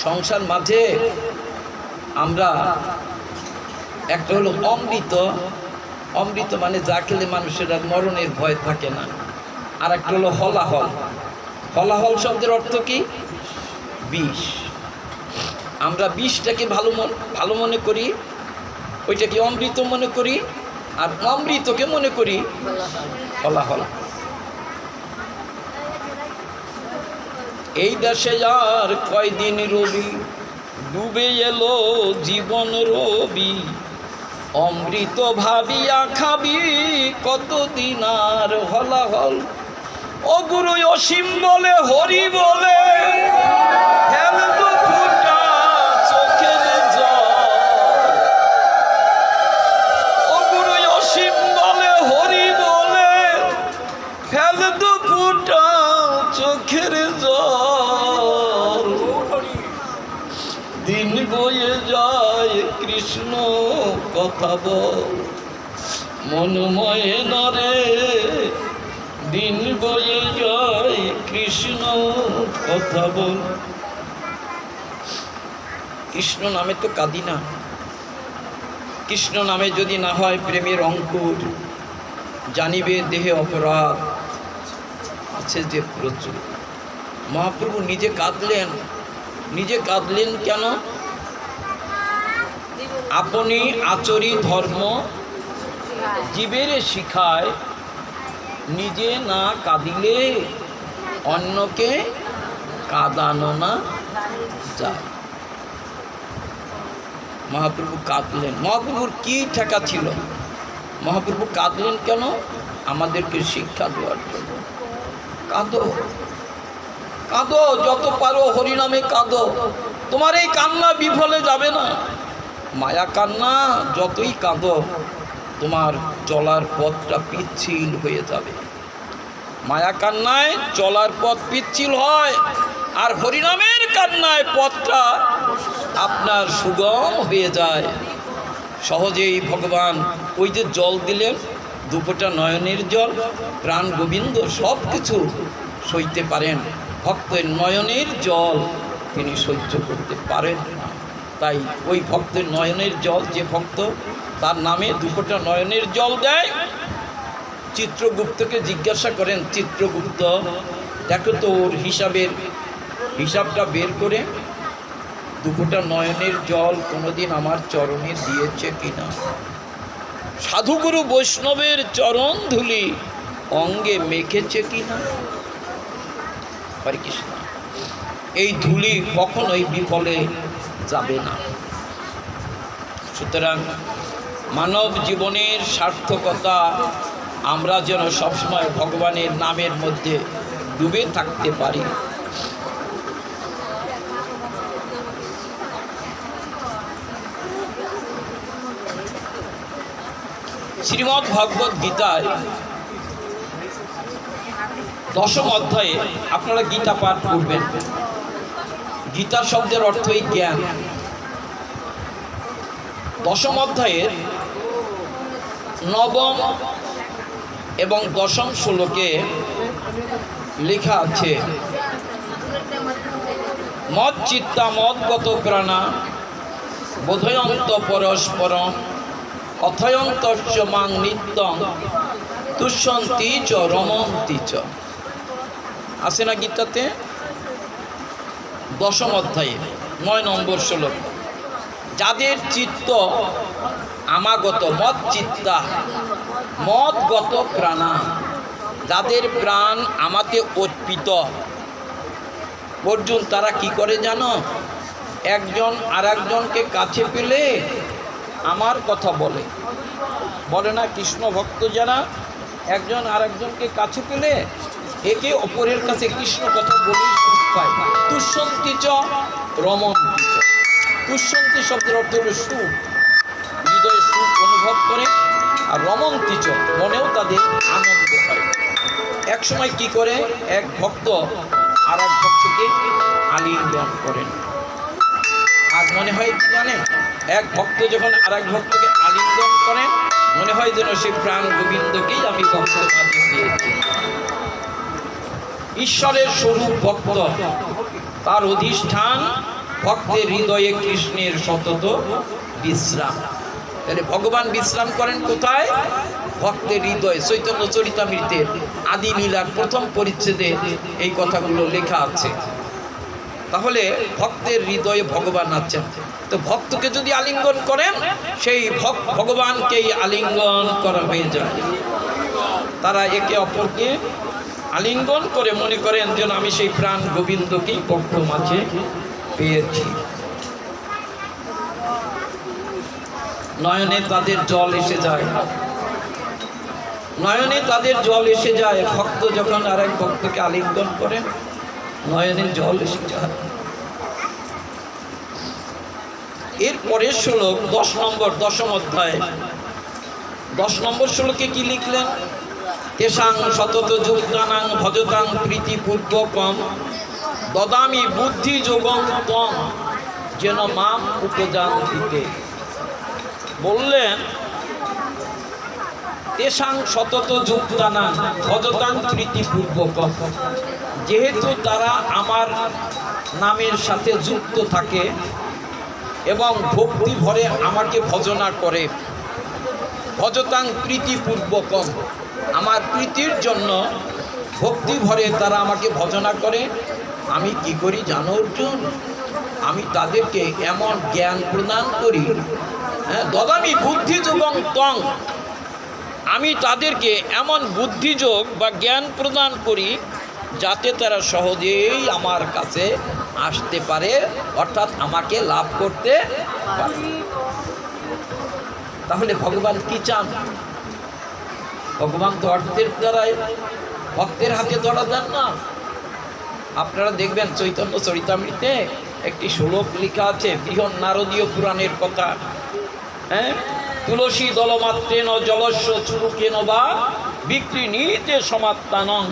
সংসার মাঝে আমরা একটা হলো অমৃত, অমৃত মানে যা খেলে মানুষের আর মরণের ভয় থাকে না। আর একটা হলো হলাহল। হলাহল শব্দের অর্থ কি? বিষ। আমরা বিষটাকে ভালো মনে করি, ওইটাকে অমৃত মনে করি, আর অমৃতকে মনে করি হলাহল। এই দেশে আর কয়দিন রবি, ডুবে এলো জীবন রবি, অমৃত ভাবিয়া খাবি কতদিন আর হলাহল। ও গুরু অসীম বলে হরি বলে ফেলতো ফুটা চোখের জল। ও গুরু অসীম বলে হরি বলে ফেলতো ফুটা চোখের জল। বয়ে যায় কৃষ্ণ কথা বল, মনময় নরে দিন বয়ে যায় কৃষ্ণ কথা বল। কৃষ্ণ নামে তো কাঁদি না, কৃষ্ণ নামে যদি না হয় প্রেমের অঙ্কুর, জানিবে দেহে অপরাধ আছে যে প্রচুর। মহাপ্রভু নিজে কাঁদলেন, নিজে কাঁদলেন কেন? আপনি আচরি ধর্ম জীবের শিখায়, নিজে না কাঁদিলে অন্যকে কাঁদানো না যায়। মহাপ্রভু কাঁদলেন। মহাপ্রভুর কি ঠেকা ছিল? মহাপ্রভু কাঁদলেন কেন? আমাদেরকে শিক্ষা দেওয়ার জন্য। কাঁদো, কাঁদো, যত পারো হরিনামে কাঁদো, তোমার এই কান্না বিফলে যাবে না। মায়া কান্না যতই কাঁদো, তোমার চলার পথটা পিচ্ছিল হয়ে যাবে। মায়া কান্নায় চলার পথ পিচ্ছিল হয়, আর হরিনামের কান্নায় পথটা আপনার সুগম হয়ে যায়। সহজেই ভগবান ওই যে জল দিলেন, দুপোটা নয়নের জল, প্রাণ গোবিন্দ সব কিছু সইতে পারেন, ভক্তের নয়নের জল তিনি সহ্য করতে পারেন না। তাই ওই ভক্তের নয়নের জল, যে ভক্ত তার নামে দুপোটা নয়নের জল দেয়, চিত্রগুপ্তকে জিজ্ঞাসা করেন, চিত্রগুপ্ত দেখো তো ওর হিসাবটা বের করে, দুপোটা নয়নের জল কোনোদিন আমার চরণে দিয়েছে কিনা। সাধুগুরু বৈষ্ণবের চরণ ধুলি অঙ্গে মেখেছে কিনা। হরে কৃষ্ণ। এই ধুলি কখনোই বিফলে যাবে না। সুতরাং মানব জীবনের সার্থকতা আমরা যেন সবসময় ভগবানের নামের মধ্যে ডুবে থাকতে পারি। শ্রীমদ্ ভগবদ গীতায় 10ম অধ্যায়ে আপনারা গীতা পাঠ করবেন। গীতা শব্দের অর্থই জ্ঞান। 10ম অধ্যায়ের 9ম এবং 10ম শ্লোকে লেখা আছে, মদ চিত্তা মদগত প্রাণা বোধয়ন্ত পরস্পরম কথয়ন্তশ্চ মাং নিত্যং তুষ্যন্তি চ রমন্তি চ। আছে না গীতাতে? 10ম অধ্যায়ে 9 নম্বর শ্লোক। যাদের চিত্ত আমাগত, মদ চিত্তা মদগত প্রাণা, যাদের প্রাণ আমাতে অর্পিত। অর্জুন তারা কি করে জানো? একজন আর একজনকে কাছে পেলে আমার কথা বলে, বলে না? কৃষ্ণ ভক্ত যারা একজন আর একজনকে কাছে পেলে একে অপরের কাছে কৃষ্ণ কথা বলেই সুখ পায়। তুষ্যন্তি চ রমন্তি চ। তুষ্যন্তি শব্দের অর্থ হল সুখ, হৃদয়ে সুখ অনুভব করে, আর রমন্তি চ মনেও তাদের আনন্দ হয়। এক সময় কি করে, এক ভক্ত আর এক ভক্তকে আলিঙ্গন করেন। আর মনে হয় কি জানেন, এক ভক্ত যখন আর এক ভক্তকে আলিঙ্গন করেন, মনে হয় যেন সে প্রাণ গোবিন্দকেই আমি ভক্ত মাঝে পেয়েছি। ঈশ্বরের স্বরূপ ভক্ত, তার অধিষ্ঠান ভক্তের হৃদয়ে কৃষ্ণের সতত বিশ্রাম। তাহলে ভগবান বিশ্রাম করেন কোথায়? ভক্তের হৃদয়ে। চৈতন্য চরিতামৃতের আদি লীলার ১ম পরিচ্ছেদে এই কথাগুলো লেখা আছে। তাহলে ভক্তের হৃদয়ে ভগবান আছেন। তো ভক্তকে যদি আলিঙ্গন করেন, সেই ভগবানকেই আলিঙ্গন করা হয়ে যায়। তারা একে অপরকে আলিঙ্গন করে মনে করেন যেন আমি সেই প্রাণ গোবিন্দকেই ভক্ত মাঝে পেয়েছি। নয়নে তাদের জল এসে যায়, নয়নে তাদের জল এসে যায়। ভক্ত যখন আর এক ভক্তকে আলিঙ্গন করেন, নয়নে জল এসে যায়। এর পরের শ্লোক 10 নম্বর 10ম অধ্যায় 10 নম্বর শ্লোকে কি লিখলেন? তেষাং সতত যুক্তানাং ভজতাং প্রীতিপূর্বকম দদামি বুদ্ধি যোগং তং যেন মাম উপজান দিতে। বললেন তেসাং সতত যুক্তানাং ভজতাং প্রীতিপূর্বক, যেহেতু তারা আমার নামের সাথে যুক্ত থাকে এবং ভক্তি ভরে আমাকে ভজনা করে, ভজতাং প্রীতিপূর্বক, আমার প্রীতির জন্য ভক্তি ভরে তারা আমাকে ভজনা করে, আমি কি করি জানো অর্জুন? আমি তাদেরকে এমন জ্ঞান প্রদান করি, দদামি বুদ্ধিযোগং তং, আমি তাদেরকে এমন বুদ্ধিযোগ বা জ্ঞান প্রদান করি যাতে তারা সহজেই আমার কাছে আসতে পারে, অর্থাৎ আমাকে লাভ করতে পারে। তাহলে ভগবান কি চান? ভগবান তো অর্থের দ্বারাই ভক্তের হাতে ধরা দেন না। আপনারা দেখবেন চৈতন্য চরিতামৃতে একটি শ্লোক লেখা আছে, বৃহৎ নারদীয় পুরাণের কথা। তুলসী দলমাত্রেন জলস্য চুরুকেন বা বিক্রি নিতে সমাত্তানং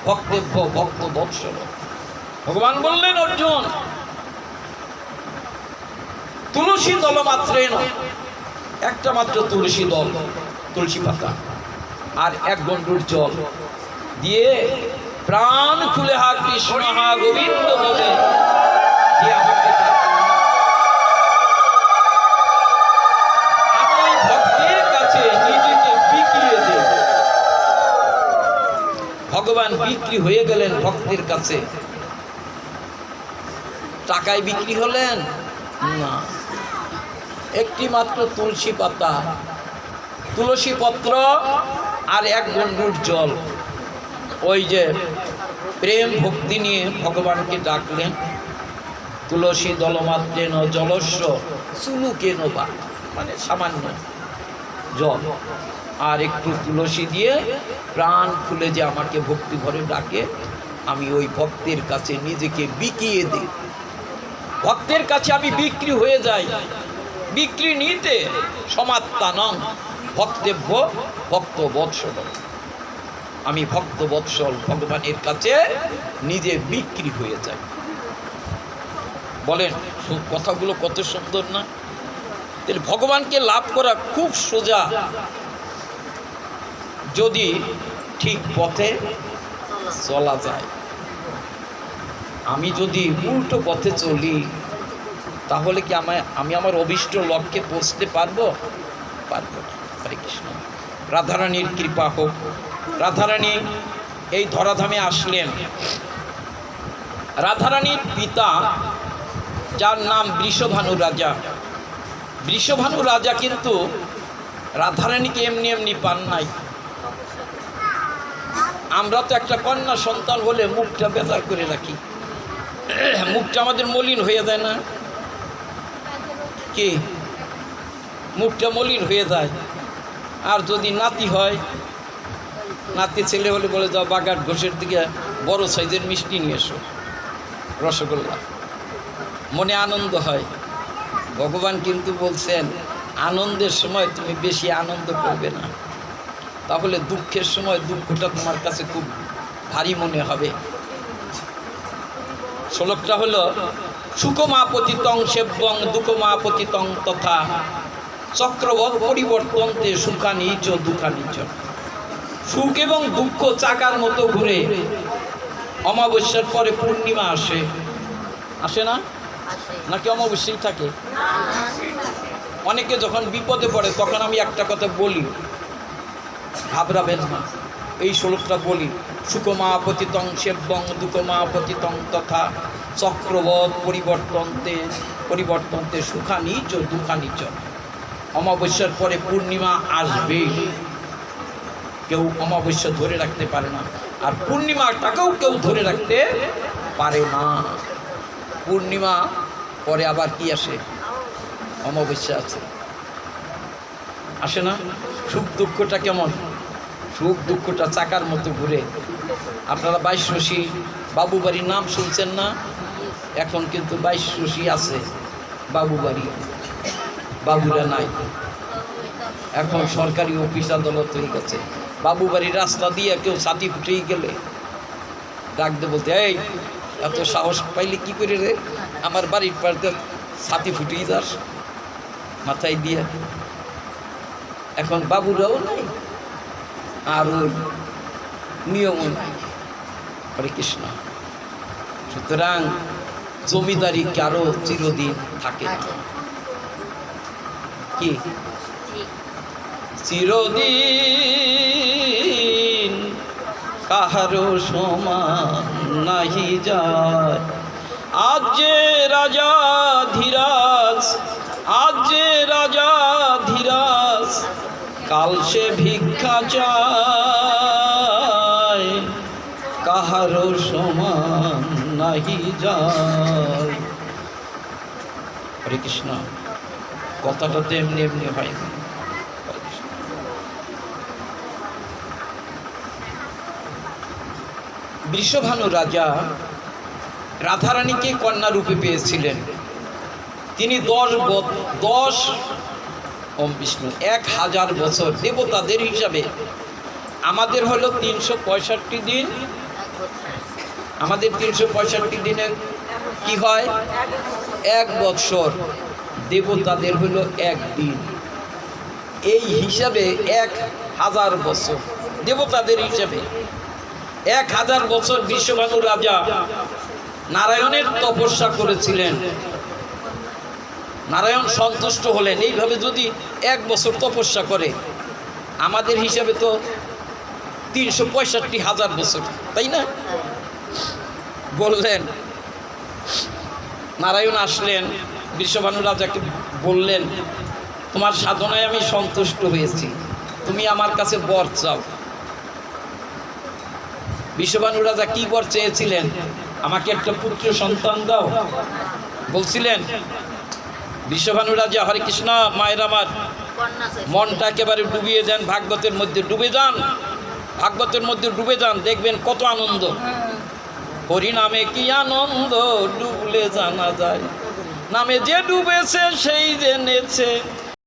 ভক্তেভ্য ভক্ত বৎসল। ভগবান বললেন অর্জুন, তুলসী দলমাত্রেন, একটা মাত্র তুলসী দল, তুলসী পাতা আর এক গণ্ডুর জল দিয়ে প্রাণ খুলে হা কৃষ্ণ হা গোবিন্দ বলে যে আমাকে আমি ভক্তের কাছে নিজেকে বিক্রিয়ে দেব। ভগবান বিক্রি হয়ে গেলেন ভক্তের কাছে। টাকায় বিক্রি হলেন না, একটি মাত্র তুলসী পাতা, তুলসী পত্র আর এক গণ্ডুর জল, ওই যে প্রেম ভক্তি নিয়ে ভগবানকে ডাকলেন। তুলসী দলমাত্রেন জলস্য চুলুকেন বা, মানে সামান্য জল আর একটু তুলসী দিয়ে প্রাণ খুলে যে আমাকে ভক্তি ভরে ডাকে, আমি ওই ভক্তের কাছে নিজেকে বিকিয়ে দিই। ভক্তের কাছে আমি বিক্রি হয়ে যাই। বিক্রি নিতে সমাত্তানং ভক্তেভ্য ভক্ত বৎসল, আমি ভক্ত বৎসল ভগবানের কাছে নিজে বিক্রি হয়ে যাই। বলেন কথাগুলো কত সুন্দর না? তাহলে ভগবানকে লাভ করা খুব সোজা, যদি ঠিক পথে চলা যায়। আমি যদি উল্টো পথে চলি তাহলে কি আমি আমার অভিষ্ট লক্ষ্যে পৌঁছতে পারবো? পারবো না। হরে কৃষ্ণ। রাধারানীর কৃপা হোক। রাধারানী এই ধরাধামে আসলেন। রাধারানীর পিতা, যার নাম বৃষভানু রাজা, বৃষভানু রাজা কিন্তু রাধারানীকে এমনি এমনি পান নাই। আমরা তো একটা কন্যা সন্তান হলে মুখটা বেজার করে রাখি, মুখটা আমাদের মলিন হয়ে যায় না? কি মুখটা মলিন হয়ে যায়। আর যদি নাতি হয়, নাতি ছেলে হলে বলে যাও বাগার ঘোষের দিকে বড় সাইজের মিষ্টি নিয়ে এসো, রসগোল্লা, মনে আনন্দ হয়। ভগবান কিন্তু বলছেন আনন্দের সময় তুমি বেশি আনন্দ করবে না, তাহলে দুঃখের সময় দুঃখটা তোমার কাছে খুব ভারী মনে হবে। শ্লোকটা হলো সুখমাপতিতং সেব্যং দুঃখমাপতিতং তথা চক্রবৎ পরিবর্তন্তে সুখানি চ দুঃখানি চ। সুখ এবং দুঃখ চাকার মতো ঘুরে। অমাবস্যার পরে পূর্ণিমা আসে, আসে না? নাকি অমাবস্যাই থাকে? অনেকে যখন বিপদে পড়ে তখন আমি একটা কথা বলি, ঘাবড়াবেন না, এই শ্লোকটা বলি, সুখমাপতিতং সেব্যং দুঃখমাপতিতং তথা চক্রবৎ পরিবর্তন্তে সুখানি চ দুঃখানি চ। অমাবস্যার পরে পূর্ণিমা আসবে, কেউ অমাবস্যা ধরে রাখতে পারে না, আর পূর্ণিমাটাকেও কেউ ধরে রাখতে পারে না। পূর্ণিমা পরে আবার কি আসে? অমাবস্যা আছে, আসে না? সুখ দুঃখটা কেমন? সুখ দুঃখটা চাকার মতো ঘুরে। আপনারা 22 বাবু বাড়ির নাম শুনছেন না? এখন কিন্তু 22 আছে বাবু বাড়ি, বাবুরা নাই। এখন সরকারি অফিস আদালত হয়ে গেছে। বাবু বাড়ির রাস্তা দিয়ে কেউ ছাতি ফুটেই গেলে ডাকতে বলতে, এই এত সাহস পাইলে কি করে রে আমার বাড়ির পাড়তে ছাতি ফুটিয়ে যাস মাথায় দিয়ে। এখন বাবুরাও নাই আর ওর নিয়মও নাই। হরে কৃষ্ণ। সুতরাং জমিদারি কারো চিরদিন থাকে না। কি চিরদিন কাহারো সমান নাহি যায়। আজ যে রাজা ধীরাজ, আজ যে রাজা ধীরাজ, কাল সে ভিক্ষা চায়, কাহারো সমান নাহি যায়। হরে কৃষ্ণ। কথাটা তো এমনি এমনি হয় না। বৃষভানু রাজা রাধারানীকে কন্যা রূপে পেয়েছিলেন। তিনি 1000 বছর দেবতাদের হিসাবে, আমাদের হলো 365 দিন, আমাদের 365 দিনের কি হয় 1 বৎসর, দেবতাদের হলো 1 দিন। এই হিসাবে 1000 বছর দেবতাদের হিসাবে। 1000 বছর বৃষভানু রাজা নারায়ণের তপস্যা করেছিলেন। নারায়ণ সন্তুষ্ট হলেন। এইভাবে যদি 1 বছর তপস্যা করে, আমাদের হিসাবে তো 365,000 বছর, তাই না? বললেন, নারায়ণ আসলেন, বৃষভানু রাজাকে বললেন, তোমার সাধনায় আমি সন্তুষ্ট হয়েছি, তুমি আমার কাছে বর চাও। বৃষভানু রাজা কি বর চেয়েছিলেন? আমাকে একটা পুত্র সন্তান দাও বলছিলেন। বৃষভানু রাজা, হরে কৃষ্ণ মায়ের আমার, মনটা একেবারে ডুবিয়ে দেন, ভাগবতের মধ্যে ডুবে যান, ভাগবতের মধ্যে ডুবে যান, দেখবেন কত আনন্দ। হরি নামে কি আনন্দ, ডুবলে জানা যায়, নামে যে ডুবেছে সেই জেনেছে,